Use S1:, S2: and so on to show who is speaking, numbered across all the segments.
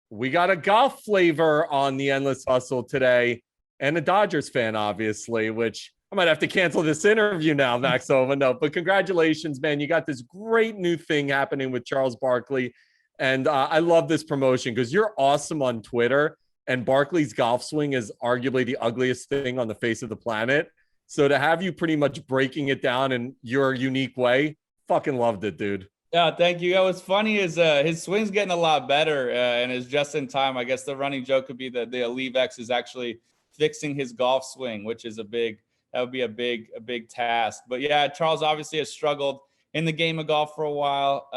S1: We got a golf flavor on the Endless Hustle today, and a Dodgers fan, obviously, which I might have to cancel this interview now, Max Homa. No, but congratulations, man. You got this great new thing happening with Charles Barkley. And I love this promotion because you're awesome on Twitter. And Barkley's golf swing is arguably the ugliest thing on the face of the planet. So to have you pretty much breaking it down in your unique way, fucking loved it, dude.
S2: Yeah, thank you. What's funny is his swing's getting a lot better and is just in time. I guess the running joke could be that the Aleve X is actually fixing his golf swing, which is that would be a big task. But yeah, Charles obviously has struggled in the game of golf for a while.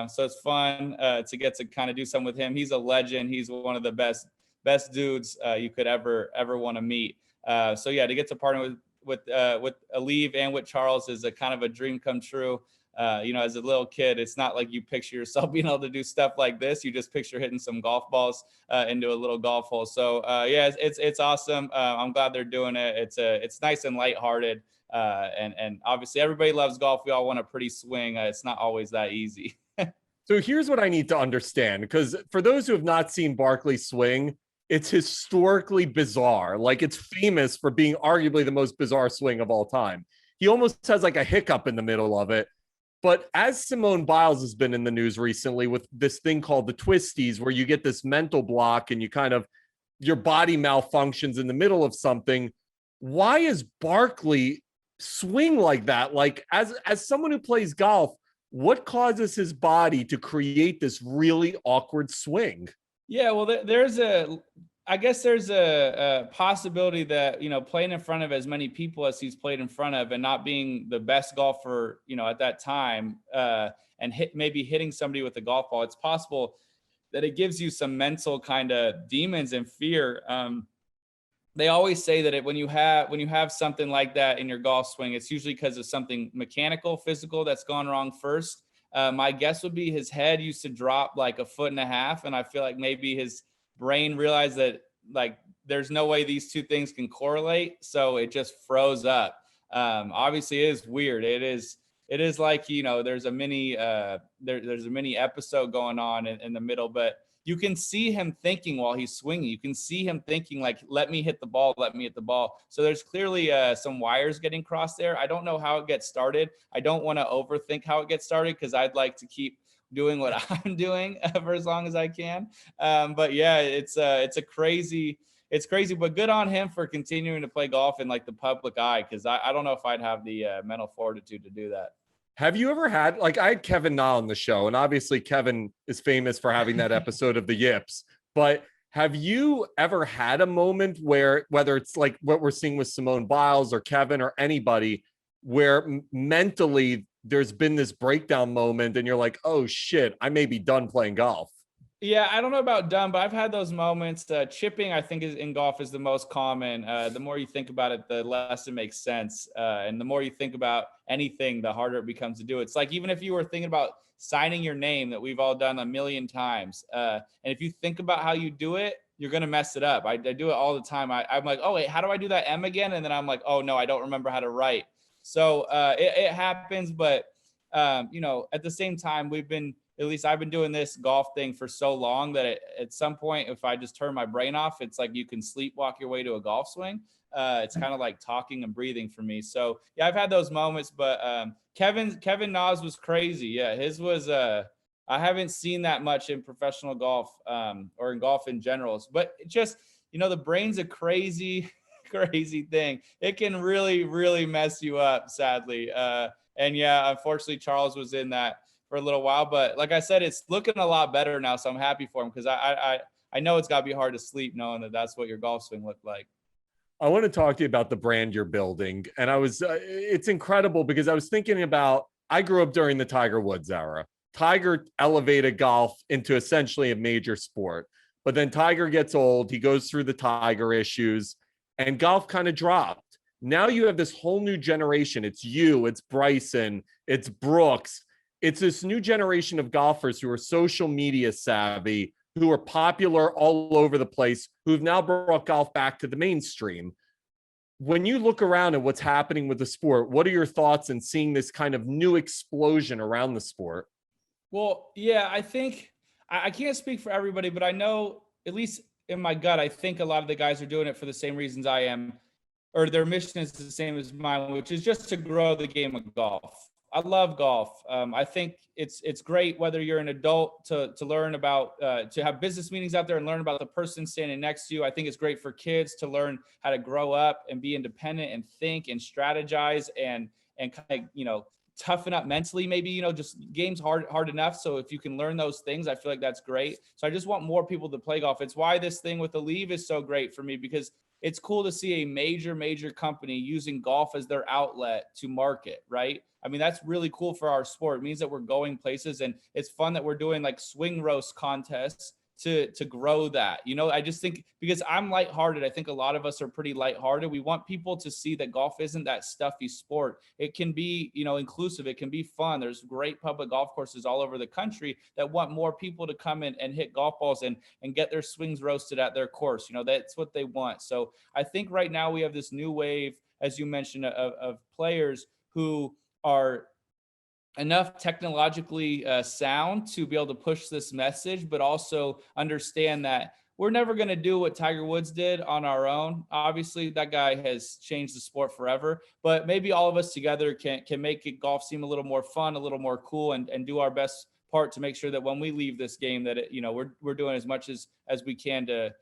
S2: So it's fun to get to kind of do something with him. He's a legend. He's one of the best dudes you could ever want to meet. So yeah, to get to partner with Aleve and with Charles is a kind of a dream come true. As a little kid, it's not like you picture yourself being able to do stuff like this. You just picture hitting some golf balls into a little golf hole. So yeah, it's awesome. I'm glad they're doing it. It's nice and lighthearted. And obviously everybody loves golf. We all want a pretty swing. It's not always that easy.
S1: So here's what I need to understand, because for those who have not seen Barkley swing, it's historically bizarre. Like, it's famous for being arguably the most bizarre swing of all time. He almost has like a hiccup in the middle of it. But as Simone Biles has been in the news recently with this thing called the twisties, where you get this mental block and your body malfunctions in the middle of something. Why is Barkley swing like that? Like, as someone who plays golf, what causes his body to create this really awkward swing?
S2: Yeah, well, I guess there's a possibility that, playing in front of as many people as he's played in front of and not being the best golfer, at that time, and maybe hitting somebody with a golf ball, it's possible that it gives you some mental kind of demons and fear. They always say that when you have something like that in your golf swing, it's usually because of something mechanical, physical that's gone wrong first. My guess would be his head used to drop like 1.5 feet, and I feel like maybe his brain realized that like there's no way these two things can correlate, so it just froze up. Obviously, it is weird. It is like, there's a mini there's a mini episode going on in the middle, but you can see him thinking while he's swinging. You can see him thinking like, let me hit the ball. So there's clearly some wires getting crossed there. I don't know how it gets started. I don't want to overthink how it gets started because I'd like to keep doing what I'm doing for as long as I can. But yeah, it's crazy, but good on him for continuing to play golf in like the public eye. Cause I don't know if I'd have the mental fortitude to do that.
S1: Have you ever had, like, I had Kevin Na on the show, and obviously Kevin is famous for having that episode of the Yips, but have you ever had a moment where, whether it's like what we're seeing with Simone Biles or Kevin or anybody, where mentally there's been this breakdown moment and you're like, oh shit, I may be done playing golf?
S2: Yeah, I don't know about done, but I've had those moments. Chipping, I think, in golf is the most common. The more you think about it, the less it makes sense. And the more you think about anything, the harder it becomes to do. It's like, even if you were thinking about signing your name that we've all done a million times, and if you think about how you do it, you're going to mess it up. I do it all the time. I'm like, oh, wait, how do I do that M again? And then I'm like, oh, no, I don't remember how to write. So it happens. But, at the same time, at least I've been doing this golf thing for so long that at some point, if I just turn my brain off, it's like you can sleepwalk your way to a golf swing. It's kind of like talking and breathing for me. So yeah, I've had those moments, but Kevin Na's was crazy. Yeah, his was, I haven't seen that much in professional golf or in golf in general. But it just, the brain's a crazy, crazy thing. It can really, really mess you up, sadly. And yeah, unfortunately, Charles was in that for a little while, but like I said, it's looking a lot better now. So I'm happy for him because I know it's got to be hard to sleep knowing that that's what your golf swing looked like.
S1: I want to talk to you about the brand you're building. And it's incredible because I was thinking about, I grew up during the Tiger Woods era. Tiger elevated golf into essentially a major sport, but then Tiger gets old. He goes through the Tiger issues and golf kind of dropped. Now you have this whole new generation. It's you, it's Bryson, it's Brooks. It's this new generation of golfers who are social media savvy, who are popular all over the place, who've now brought golf back to the mainstream. When you look around at what's happening with the sport, what are your thoughts in seeing this kind of new explosion around the sport?
S2: Well, yeah, I think I can't speak for everybody, but I know, at least in my gut, I think a lot of the guys are doing it for the same reasons I am, or their mission is the same as mine, which is just to grow the game of golf. I love golf. I think it's great whether you're an adult to learn about to have business meetings out there and learn about the person standing next to you. I think it's great for kids to learn how to grow up and be independent and think and strategize and kind of, toughen up mentally. Maybe, just games hard enough. So if you can learn those things, I feel like that's great. So I just want more people to play golf. It's why this thing with the Leave is so great for me, because it's cool to see a major company using golf as their outlet to market, right? I mean, that's really cool for our sport. It means that we're going places, and it's fun that we're doing like swing roast contests to grow that. I just think, because I'm lighthearted, I think a lot of us are pretty lighthearted. We want people to see that golf isn't that stuffy sport. It can be, inclusive. It can be fun. There's great public golf courses all over the country that want more people to come in and hit golf balls and get their swings roasted at their course. That's what they want. So I think right now we have this new wave, as you mentioned, of players who are enough technologically sound to be able to push this message, but also understand that we're never going to do what Tiger Woods did on our own. Obviously, that guy has changed the sport forever, but maybe all of us together can make golf seem a little more fun, a little more cool, and do our best part to make sure that when we leave this game, that we're doing as much as we can to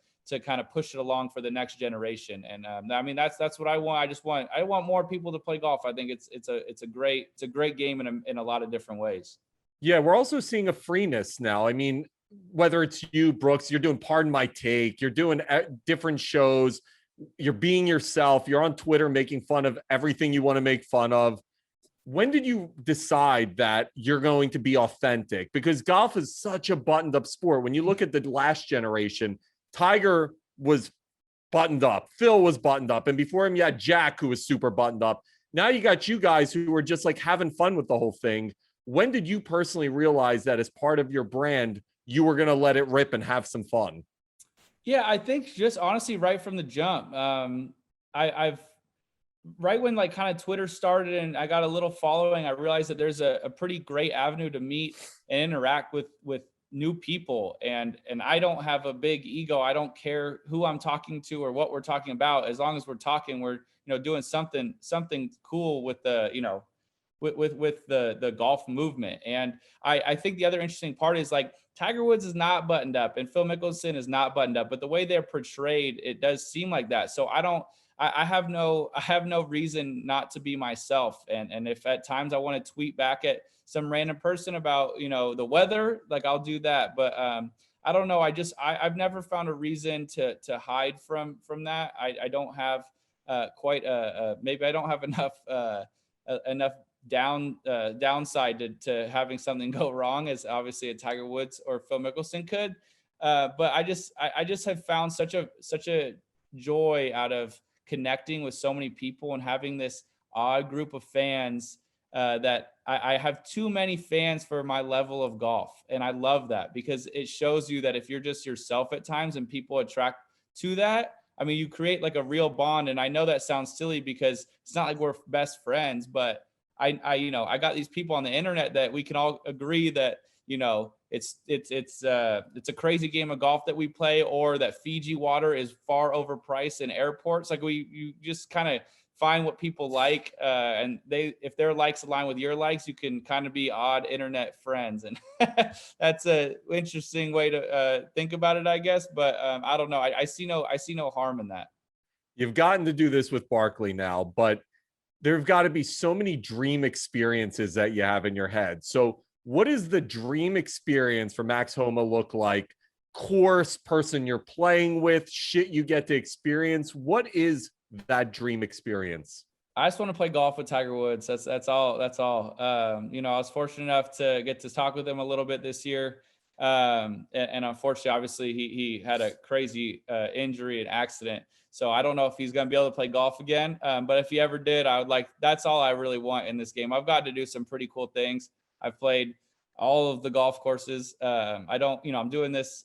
S2: kind of push it along for the next generation. And I mean, that's what I want. I want more people to play golf. I think it's a great game in a lot of different ways.
S1: Yeah, we're also seeing a freeness now. I mean, whether it's you, Brooks, you're doing Pardon My Take, you're doing different shows, you're being yourself, you're on Twitter making fun of everything you want to make fun of. When did you decide that you're going to be authentic? Because golf is such a buttoned up sport. When you look at the last generation, Tiger was buttoned up, Phil was buttoned up, and before him you had Jack, who was super buttoned up. Now you got you guys who were just like having fun with the whole thing. When did you personally realize that as part of your brand, you were going to let it rip and have some fun?
S2: Yeah, I think just honestly right from the jump. I've right when like kind of Twitter started and I got a little following, I realized that there's a pretty great avenue to meet and interact with new people. And I don't have a big ego. I don't care who I'm talking to or what we're talking about. As long as we're talking, we're, doing something cool with the, with the golf movement. And I think the other interesting part is like Tiger Woods is not buttoned up and Phil Mickelson is not buttoned up, but the way they're portrayed, it does seem like that. So I have no reason not to be myself. And if at times I want to tweet back at some random person about, the weather, like I'll do that. But I don't know. I've never found a reason to hide from that. I don't have maybe I don't have enough downside to having something go wrong as obviously a Tiger Woods or Phil Mickelson could. But I just have found such a joy out of connecting with so many people and having this odd group of fans that I have too many fans for my level of golf. And I love that because it shows you that if you're just yourself at times and people attract to that, I mean, you create like a real bond. And I know that sounds silly because it's not like we're best friends, but I got these people on the internet that we can all agree that, it's a crazy game of golf that we play, or that Fiji water is far overpriced in airports. Like you just kind of find what people like, and if their likes align with your likes, you can kind of be odd internet friends, and that's a interesting way to think about it, I guess. But I don't know. I see no harm in that.
S1: You've gotten to do this with Barkley now, but there've got to be so many dream experiences that you have in your head. So what does the dream experience for Max Homa look like? Course, person you're playing with, shit you get to experience. What is that dream experience?
S2: I just want to play golf with Tiger Woods. That's all. I was fortunate enough to get to talk with him a little bit this year. And unfortunately, obviously he had a crazy injury and accident. So I don't know if he's going to be able to play golf again. But if he ever did, that's all I really want in this game. I've got to do some pretty cool things. I've played all of the golf courses. I'm doing this,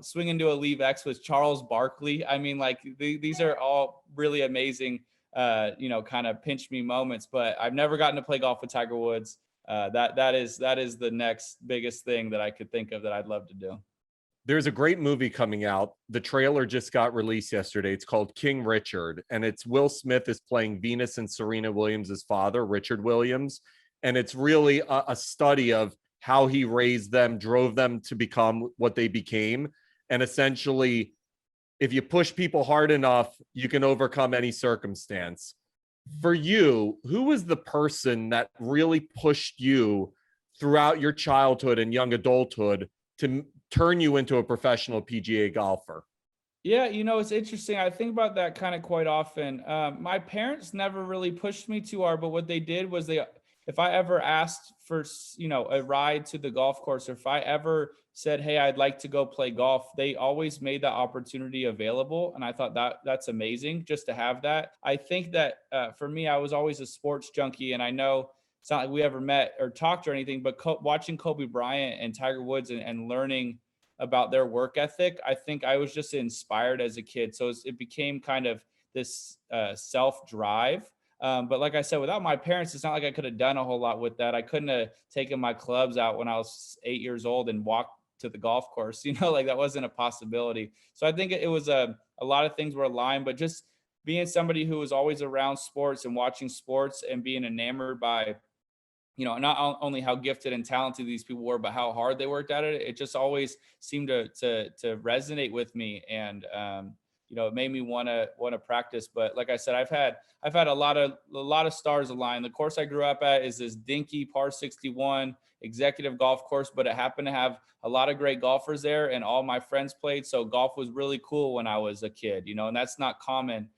S2: swinging to a Leave X with Charles Barkley. I mean, like these are all really amazing, kind of pinch me moments, but I've never gotten to play golf with Tiger Woods. that is the next biggest thing that I could think of that I'd love to do.
S1: There's a great movie coming out. The trailer just got released yesterday. It's called King Richard, and it's Will Smith is playing Venus and Serena Williams' father, Richard Williams. And it's really a study of how he raised them, drove them to become what they became. And essentially, if you push people hard enough, you can overcome any circumstance. For you, who was the person that really pushed you throughout your childhood and young adulthood to turn you into a professional PGA golfer?
S2: Yeah, it's interesting. I think about that kind of quite often. My parents never really pushed me too hard, but what they did was if I ever asked for, a ride to the golf course, or if I ever said, "Hey, I'd like to go play golf," they always made that opportunity available. And I thought that's amazing just to have that. I think that for me, I was always a sports junkie, and I know it's not like we ever met or talked or anything, but watching Kobe Bryant and Tiger Woods and learning about their work ethic, I think I was just inspired as a kid. So it became kind of this self drive. But like I said, without my parents, it's not like I could have done a whole lot with that. I couldn't have taken my clubs out when I was 8 years old and walked to the golf course, like that wasn't a possibility. So I think it was a lot of things were aligned, but just being somebody who was always around sports and watching sports and being enamored by, not only how gifted and talented these people were, but how hard they worked at it. It just always seemed to resonate with me, and it made me want to practice. But like I said, I've had a lot of stars align. The course I grew up at is this dinky par 61 executive golf course, but it happened to have a lot of great golfers there, and all my friends played. So golf was really cool when I was a kid, and that's not common.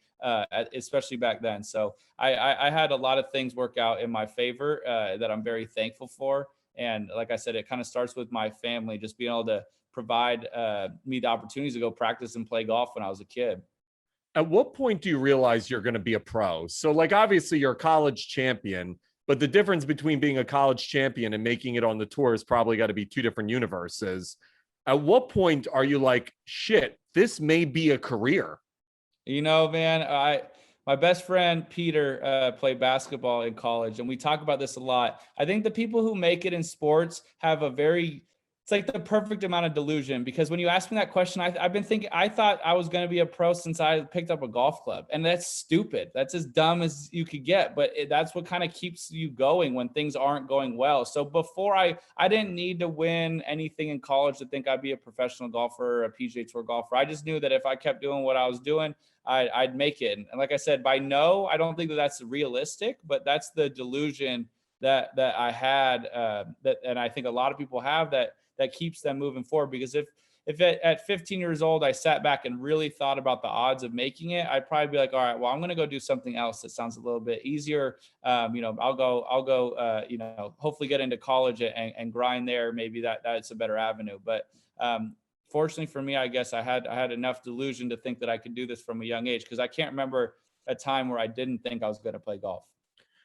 S2: Especially back then. So I had a lot of things work out in my favor that I'm very thankful for. And like I said, it kind of starts with my family, just being able to provide me the opportunities to go practice and play golf when I was a kid.
S1: At what point do you realize you're going to be a pro? So like, obviously you're a college champion, but the difference between being a college champion and making it on the tour is probably got to be two different universes. At what point are you like, shit, this may be a career?
S2: Man, my best friend Peter played basketball in college, and we talk about this a lot. I think the people who make it in sports have it's like the perfect amount of delusion, because when you ask me that question, I've been thinking, I thought I was going to be a pro since I picked up a golf club. And that's stupid. That's as dumb as you could get, but that's what kind of keeps you going when things aren't going well. So before I didn't need to win anything in college to think I'd be a professional golfer or a PGA Tour golfer. I just knew that if I kept doing what I was doing, I'd make it. And like I said, I don't think that that's realistic, but that's the delusion that I had, and I think a lot of people have that keeps them moving forward. Because if at 15 years old, I sat back and really thought about the odds of making it, I'd probably be like, all right, well, I'm going to go do something else that sounds a little bit easier. I'll go, hopefully get into college and grind there. Maybe that's a better avenue. But fortunately for me, I guess I had enough delusion to think that I could do this from a young age, because I can't remember a time where I didn't think I was going to play golf.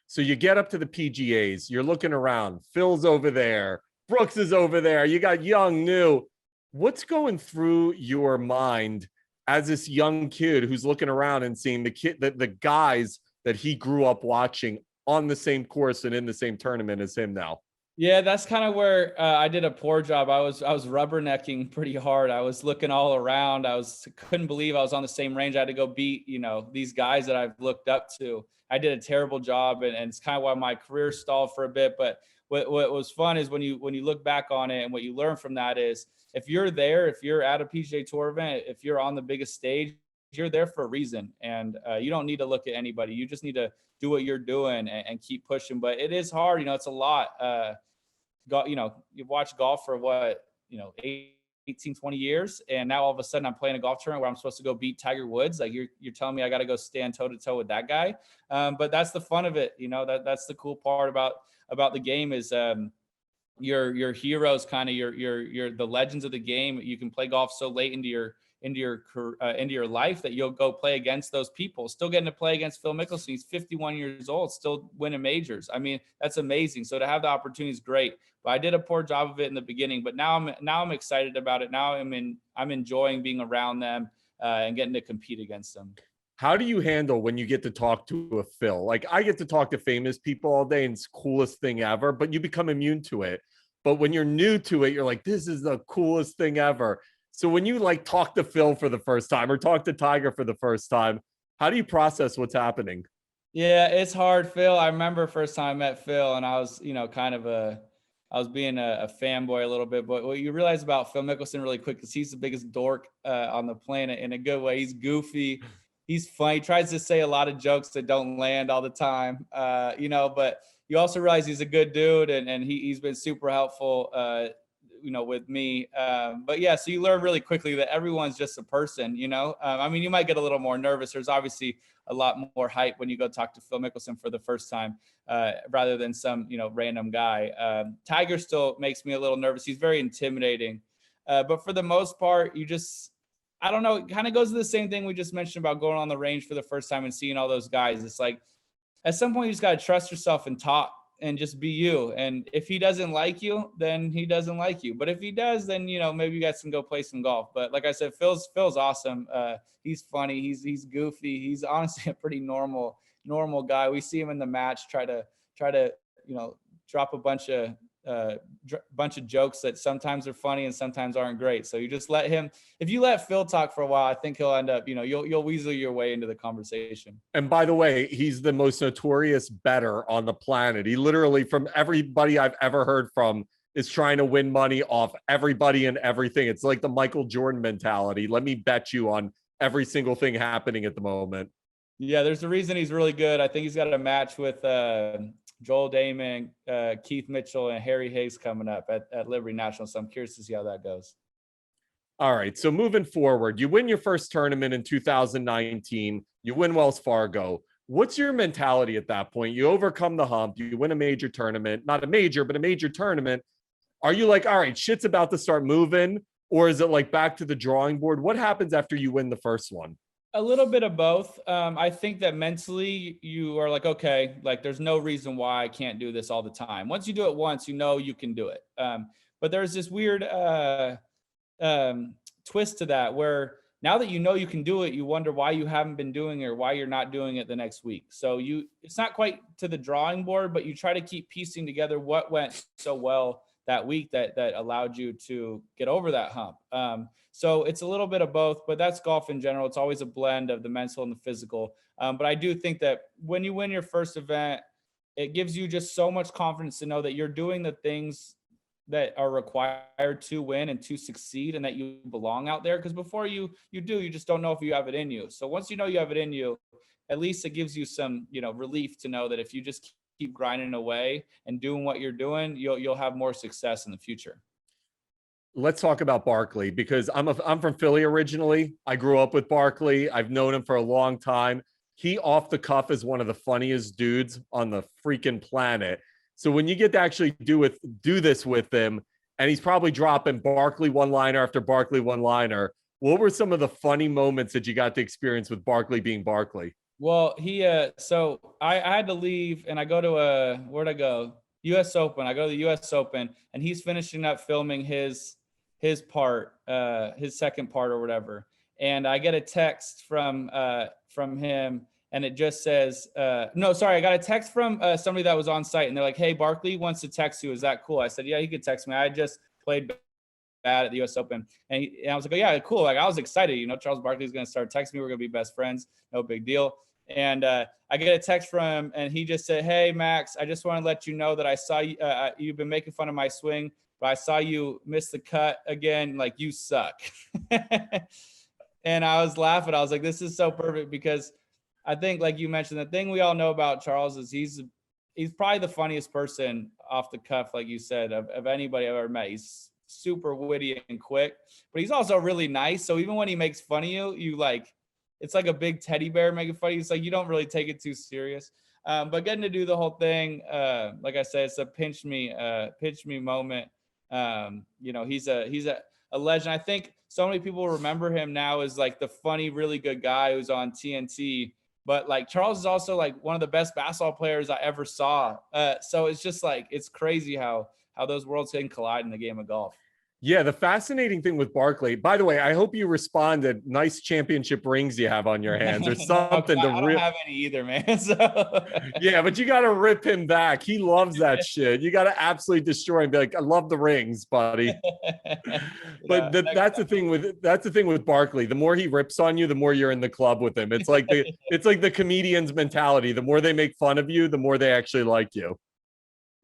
S1: So you get up to the PGAs, you're looking around, Phil's over there, Brooks is over there, you got young, new. What's going through your mind as this young kid who's looking around and seeing the guys that he grew up watching on the same course and in the same tournament as him now?
S2: Yeah, that's kind of where I did a poor job. I was rubbernecking pretty hard. I was looking all around. Couldn't believe I was on the same range. I had to go beat, these guys that I've looked up to. I did a terrible job, and it's kind of why my career stalled for a bit. But what was fun is when you look back on it, and what you learn from that is, if you're at a PGA Tour event, if you're on the biggest stage, you're there for a reason, and you don't need to look at anybody. You just need to do what you're doing and keep pushing. But it is hard, it's a lot. You've watched golf for 18, 20 years. And now all of a sudden I'm playing a golf tournament where I'm supposed to go beat Tiger Woods. Like you're telling me I got to go stand toe to toe with that guy. But that's the fun of it. That's the cool part about the game is, your heroes, kind of your the legends of the game. You can play golf so late into your life that you'll go play against those people. Still getting to play against Phil Mickelson. He's 51 years old, still winning majors. I mean, that's amazing. So to have the opportunity is great. But I did a poor job of it in the beginning. But now I'm excited about it. Now I'm enjoying being around them and getting to compete against them.
S1: How do you handle when you get to talk to a Phil? Like I get to talk to famous people all day and it's the coolest thing ever, but you become immune to it. But when you're new to it, you're like, this is the coolest thing ever. So when you like talk to Phil for the first time or talk to Tiger for the first time, how do you process what's happening?
S2: Yeah, it's hard, Phil. I remember first time I met Phil, and I was, kind of I was being a fanboy a little bit. But what you realize about Phil Mickelson really quick is he's the biggest dork on the planet in a good way. He's goofy, he's funny. He tries to say a lot of jokes that don't land all the time, But you also realize he's a good dude, and he's been super helpful, with me. But yeah, so you learn really quickly that everyone's just a person. I mean, you might get a little more nervous. There's obviously a lot more hype when you go talk to Phil Mickelson for the first time, rather than some, random guy. Tiger still makes me a little nervous. He's very intimidating. But for the most part, I don't know, it kind of goes to the same thing we just mentioned about going on the range for the first time and seeing all those guys. It's like, at some point, you just got to trust yourself and talk and just be you. And if he doesn't like you, then he doesn't like you. But if he does, then, maybe you guys can go play some golf. But like I said, Phil's awesome. He's funny. He's goofy. He's honestly a pretty normal guy. We see him in the match, try to, drop a bunch of jokes that sometimes are funny and sometimes aren't great. So you just let him, if you let Phil talk for a while, I think he'll end up, you'll weasel your way into the conversation.
S1: And by the way, he's the most notorious bettor on the planet. He literally, from everybody I've ever heard from, is trying to win money off everybody and everything. It's like the Michael Jordan mentality. Let me bet you on every single thing happening at the moment.
S2: Yeah, there's a reason he's really good. I think he's got a match with Joel Damon, Keith Mitchell, and Harry Hayes coming up at Liberty National. So I'm curious to see how that goes.
S1: All right. So moving forward, you win your first tournament in 2019. You win Wells Fargo. What's your mentality at that point? You overcome the hump. You win a major tournament, not a major, but a major tournament. Are you like, all right, shit's about to start moving? Or is it like back to the drawing board? What happens after you win the first one?
S2: A little bit of both. I think that mentally you are like, okay, like there's no reason why I can't do this all the time. Once you do it once, you can do it. But there's this weird twist to that where now that you can do it, you wonder why you haven't been doing it or why you're not doing it the next week. So it's not quite to the drawing board, but you try to keep piecing together what went so well that week that allowed you to get over that hump. So it's a little bit of both, but that's golf in general. It's always a blend of the mental and the physical. But I do think that when you win your first event, it gives you just so much confidence to know that you're doing the things that are required to win and to succeed and that you belong out there. Because before you just don't know if you have it in you. So once you know you have it in you, at least it gives you some, relief to know that if you just keep grinding away and doing what you're doing, you'll have more success in the future.
S1: Let's talk about Barkley because I'm from Philly originally. I grew up with Barkley. I've known him for a long time. He off the cuff is one of the funniest dudes on the freaking planet. So when you get to actually do this with him, and he's probably dropping Barkley one-liner after Barkley one-liner, what were some of the funny moments that you got to experience with Barkley being Barkley?
S2: Well, so I had to leave and I go to where'd I go? US Open. I go to the US Open and he's finishing up filming his part, his second part or whatever. And I get a text from him and it just says, no, sorry, I got a text from somebody that was on site and they're like, hey, Barkley wants to text you. Is that cool? I said, yeah, he could text me. I just played bad at the US Open. And I was like, oh, yeah, cool. Like I was excited, Charles Barkley's going to start texting me. We're going to be best friends. No big deal. And I get a text from him and he just said, hey, Max, I just want to let you know that I saw you, you've been making fun of my swing, but I saw you miss the cut again. Like you suck. And I was laughing. I was like, this is so perfect because I think, like you mentioned, the thing we all know about Charles is he's probably the funniest person off the cuff, like you said, of anybody I've ever met. He's super witty and quick, but he's also really nice. So even when he makes fun of you like, it's like a big teddy bear making fun of you. It's like you don't really take it too serious. But getting to do the whole thing, like I said, it's a pinch me moment. He's a legend. I think so many people remember him now as like the funny, really good guy who's on TNT. But like Charles is also like one of the best basketball players I ever saw. So it's just like it's crazy how those worlds can collide in the game of golf.
S1: Yeah, the fascinating thing with Barkley, by the way, I hope you responded. Nice championship rings you have on your hands or
S2: No, 'cause
S1: something to
S2: I don't
S1: real.
S2: have any either, man. So
S1: Yeah, but you got to rip him back. He loves that shit. You got to absolutely destroy him. Be like, I love the rings, buddy.
S2: yeah,
S1: But
S2: next
S1: that's the thing with Barkley. The more he rips on you, the more you're in the club with him. It's like the comedian's mentality. The more they make fun of you, the more they actually like you.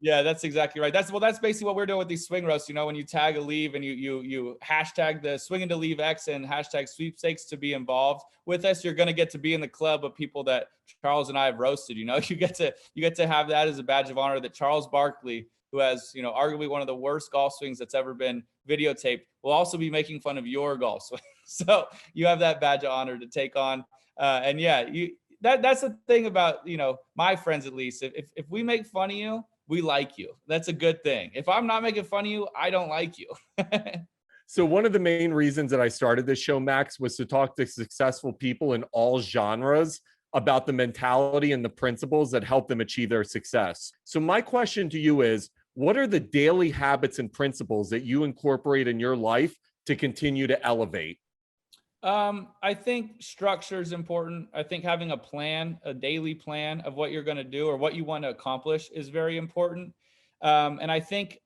S2: Yeah, that's exactly right. That's basically what we're doing with these swing roasts. You know, when you tag a leave and you hashtag the swinging to leave X and hashtag sweepstakes to be involved with us, you're gonna get to be in the club of people that Charles and I have roasted. You know, you get to have that as a badge of honor that Charles Barkley, who has, you know, arguably one of the worst golf swings that's ever been videotaped, will also be making fun of your golf swing. So you have that badge of honor to take on. And yeah, that's the thing about, you know, my friends, at least. If we make fun of you, we like you. That's a good thing. If I'm not making fun of you, I don't like you.
S1: So one of the main reasons that I started this show, Max, was to talk to successful people in all genres about the mentality and the principles that help them achieve their success. So my question to you is, what are the daily habits and principles that you incorporate in your life to continue to elevate?
S2: I think structure is important. I think having a plan, a daily plan of what you're going to do or what you want to accomplish is very important. And I think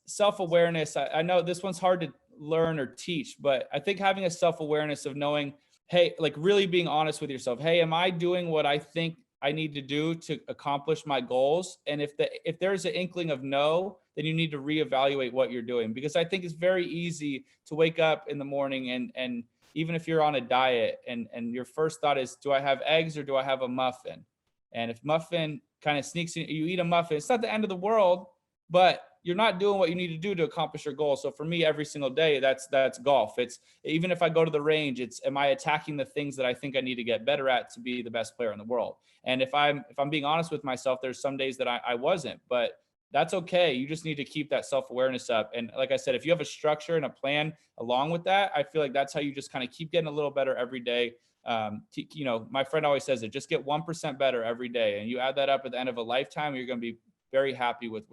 S2: self-awareness, I know this one's hard to learn or teach, but I think having a self-awareness of knowing, hey, like really being honest with yourself. Hey, am I doing what I think I need to do to accomplish my goals? And if there's an inkling of no, then you need to reevaluate what you're doing, because I think it's very easy to wake up in the morning and even if you're on a diet and your first thought is, do I have eggs or do I have a muffin? And if muffin kind of sneaks in, you eat a muffin, it's not the end of the world, but you're not doing what you need to do to accomplish your goal. So for me, every single day, that's golf. It's even if I go to the range, it's, am I attacking the things that I think I need to get better at to be the best player in the world? And if I'm being honest with myself, there's some days that I wasn't, but that's okay. You just need to keep that self-awareness up. And like I said, if you have a structure and a plan along with that, I feel like that's how you just kind of keep getting a little better every day. You know, my friend always says it, just get 1% better every day. And you add that up at the end of a lifetime, you're going to be very happy with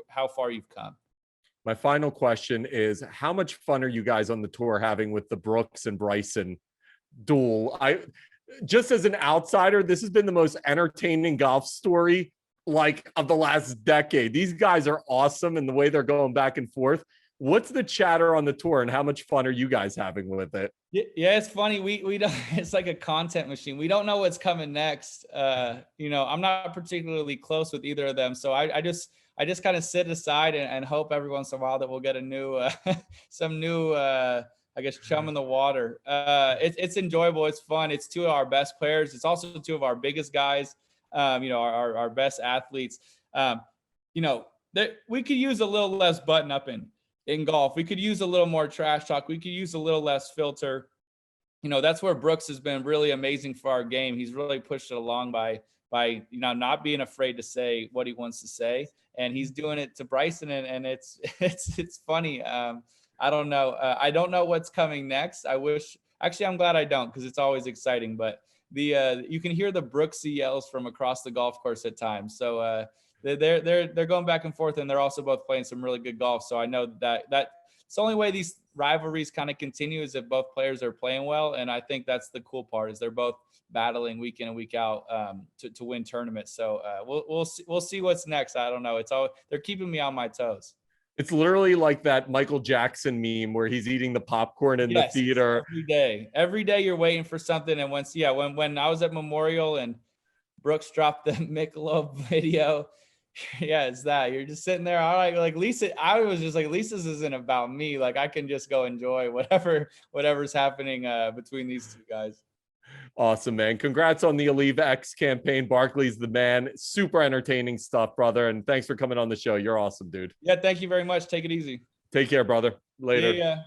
S2: how far you've come.
S1: My final question is, how much fun are you guys on the tour having with the Brooks and Bryson duel? Just as an outsider, this has been the most entertaining golf story like of the last decade. These guys are awesome and the way they're going back and forth. What's the chatter on the tour and how much fun are you guys having with it?
S2: Yeah, it's funny. We don't, it's like a content machine. We don't know what's coming next. You know, I'm not particularly close with either of them. So I just kind of sit aside and hope every once in a while that we'll get a new, some new, I guess, chum in the water. It's enjoyable. It's fun. It's two of our best players. It's also two of our biggest guys. You know, our best athletes. You know, we could use a little less button up in golf. We could use a little more trash talk. We could use a little less filter. You know, that's where Brooks has been really amazing for our game. He's really pushed it along by you know, not being afraid to say what he wants to say, and he's doing it to Bryson, and it's funny. I don't know. I don't know what's coming next. Actually, I'm glad I don't, because it's always exciting. But you can hear the Brooksy yells from across the golf course at times. So they're going back and forth, and they're also both playing some really good golf. So I know that it's the only way these rivalries kind of continue is if both players are playing well. And I think that's the cool part, is they're both battling week in and week out to win tournaments. So we'll see what's next. I don't know. They're keeping me on my toes.
S1: It's literally like that Michael Jackson meme where he's eating the popcorn in the theater.
S2: Every day you're waiting for something. And when I was at Memorial and Brooks dropped the Michelob video, yeah, it's that. You're just sitting there. I like Lisa. I was just like, Lisa's isn't about me. Like, I can just go enjoy whatever's happening between these two guys.
S1: Awesome, man. Congrats on the Alleviate X campaign. Barkley's the man. Super entertaining stuff, brother. And thanks for coming on the show. You're awesome, dude.
S2: Yeah, thank you very much. Take it easy.
S1: Take care, brother. Later.
S2: Yeah.